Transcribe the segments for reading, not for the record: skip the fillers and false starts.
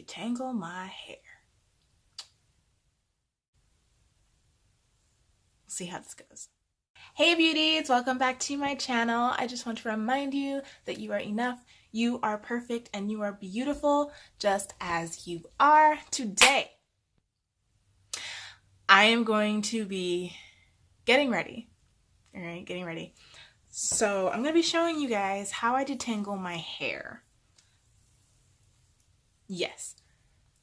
detangle my hair. We'll see how this goes. Hey beauties, welcome back to my channel. I just want to remind you that you are enough, you are perfect, and you are beautiful just as you are. Today, I am going to be getting ready. All right, getting ready. So I'm going to be showing you guys how I detangle my hair. Yes,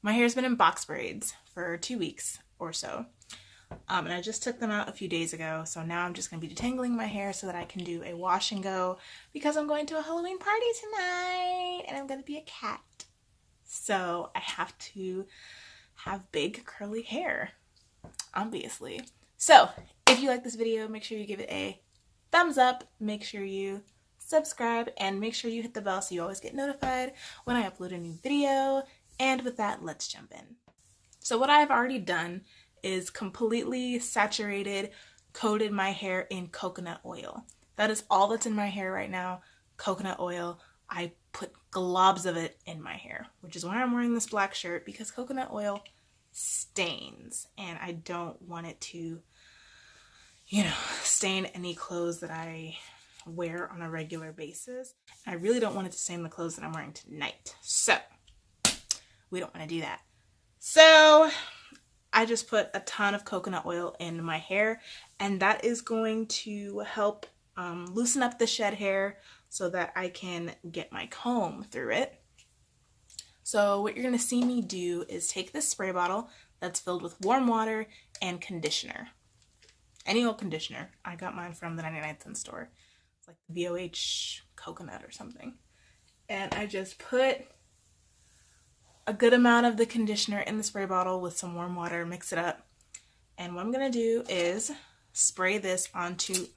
my hair's been in box braids for 2 weeks or so. And I just took them out a few days ago, so now I'm just going to be detangling my hair so that I can do a wash and go because I'm going to a Halloween party tonight and I'm going to be a cat. So I have to have big curly hair, obviously. So if you like this video, make sure you give it a thumbs up, make sure you subscribe, and make sure you hit the bell so you always get notified when I upload a new video. And with that, let's jump in. So what I've already done is completely saturated, coated my hair in coconut oil. That is all that's in my hair right now, coconut oil. I put globs of it in my hair, which is why I'm wearing this black shirt, because coconut oil stains and I don't want it to, you know, stain any clothes that I wear on a regular basis. I really don't want it to stain the clothes that I'm wearing tonight. So we don't want to do that. So I just put a ton of coconut oil in my hair, and that is going to help loosen up the shed hair so that I can get my comb through it. So what you're going to see me do is take this spray bottle that's filled with warm water and conditioner. Any old conditioner. I got mine from the 99-cent store. It's like the BOH coconut or something. And I just put a good amount of the conditioner in the spray bottle with some warm water, mix it up. And what I'm gonna do is spray this onto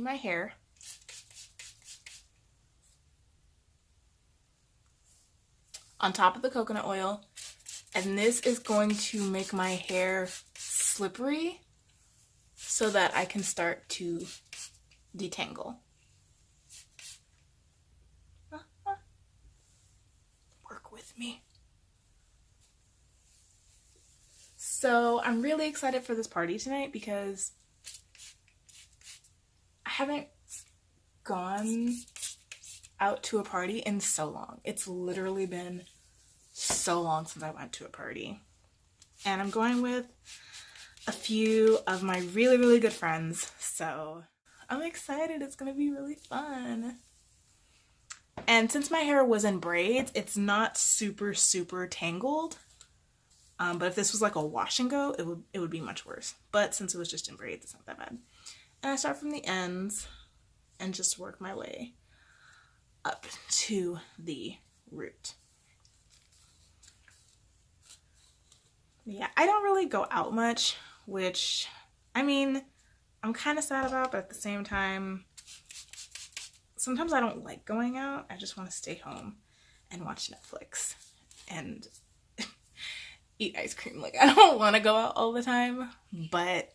my hair. On top of the coconut oil. And this is going to make my hair slippery so that I can start to detangle. Work with me. So I'm really excited for this party tonight because I haven't gone out to a party in so long. It's literally been so long since I went to a party. And I'm going with a few of my really, really good friends. So I'm excited. It's gonna be really fun. And since my hair was in braids, it's not super, super tangled. But if this was like a wash and go, it would be much worse. But since it was just in braids, it's not that bad. And I start from the ends and just work my way up to the root. Yeah, I don't really go out much, which, I mean, I'm kind of sad about, but at the same time, sometimes I don't like going out. I just want to stay home and watch Netflix and eat ice cream. Like, I don't want to go out all the time, but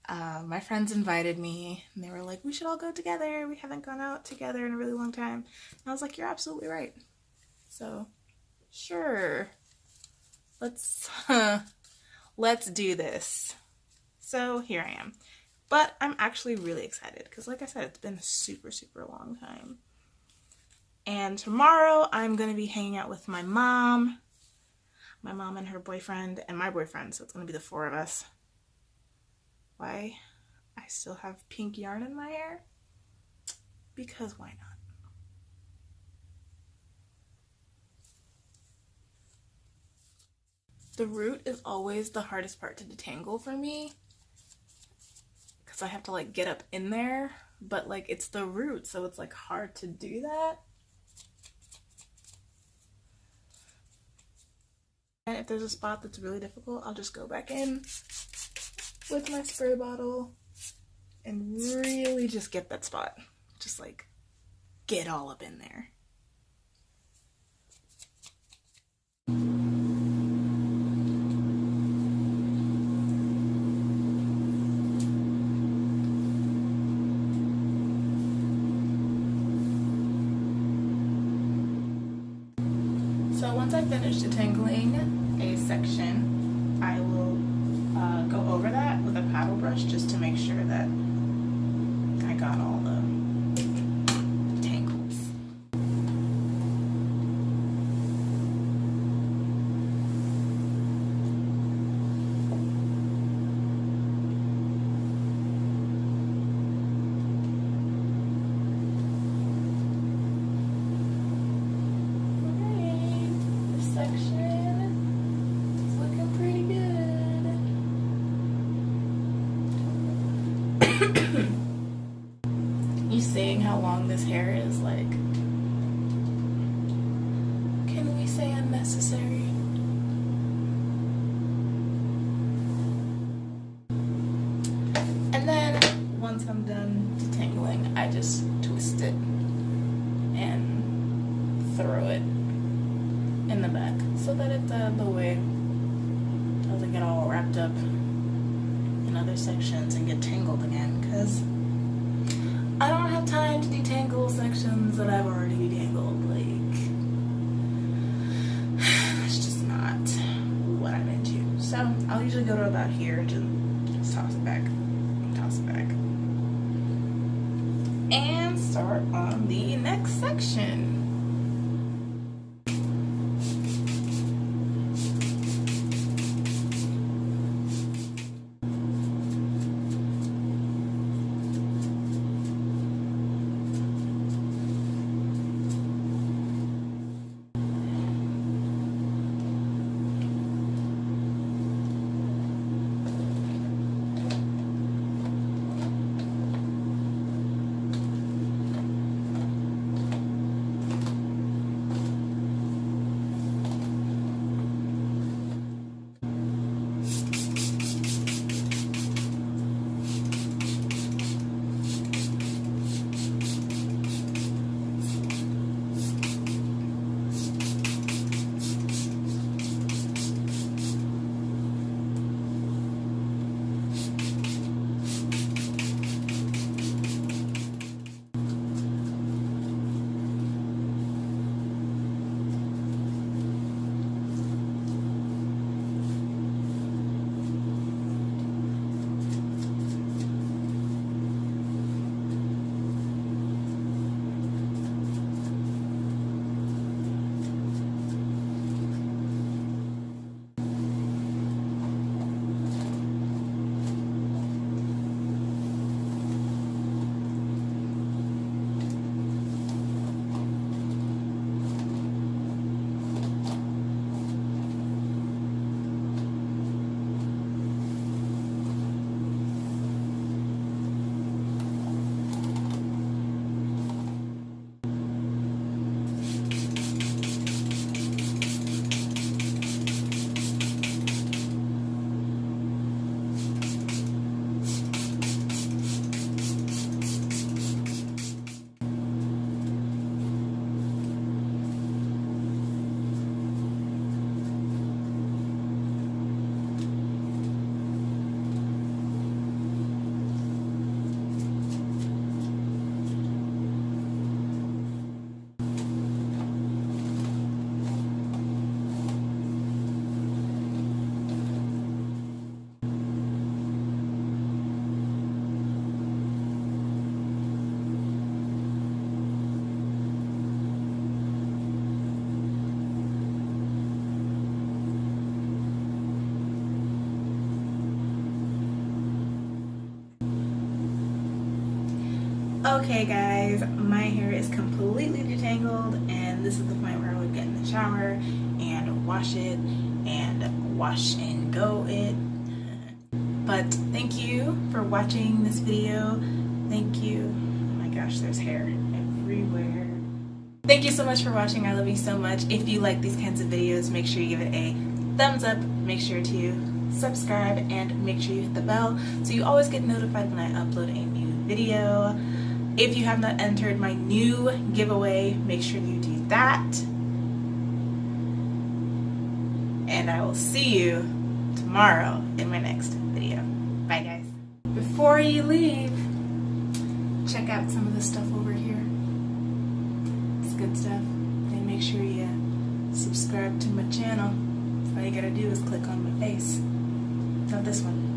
my friends invited me and they were like, we should all go together. We haven't gone out together in a really long time. And I was like, you're absolutely right. So, sure. Let's do this. So here I am. But I'm actually really excited because, like I said, it's been a super, super long time. And tomorrow I'm going to be hanging out with my mom and her boyfriend, and my boyfriend, so it's going to be the 4 of us. Why? I still have pink yarn in my hair? Because why not? The root is always the hardest part to detangle for me because I have to like get up in there, but like it's the root, so it's like hard to do that. And if there's a spot that's really difficult, I'll just go back in with my spray bottle and really just get that spot. Just like get all up in there. So once I finish detangling a section, I will go over that with a paddle brush just to make sure that I got all the tangles. You seeing how long this hair is? Like, can we say unnecessary? And then once I'm done detangling, I just twist it and throw it in the back so that it the way doesn't get all wrapped up in other sections and get tangled again, because I don't have time to detangle sections that I've already detangled. Like, it's just not what I'm into. So I'll usually go to about here, just toss it back, and start on the next section. Okay guys, my hair is completely detangled, and this is the point where I would get in the shower and wash it and wash and go it. But thank you for watching this video. Thank you. Oh my gosh, there's hair everywhere. Thank you so much for watching. I love you so much. If you like these kinds of videos, make sure you give it a thumbs up. Make sure to subscribe and make sure you hit the bell so you always get notified when I upload a new video. If you have not entered my new giveaway, make sure you do that. And I will see you tomorrow in my next video. Bye guys. Before you leave, check out some of the stuff over here. It's good stuff. And make sure you subscribe. subscribe to my channel. All you gotta do is click on my face. Not this one.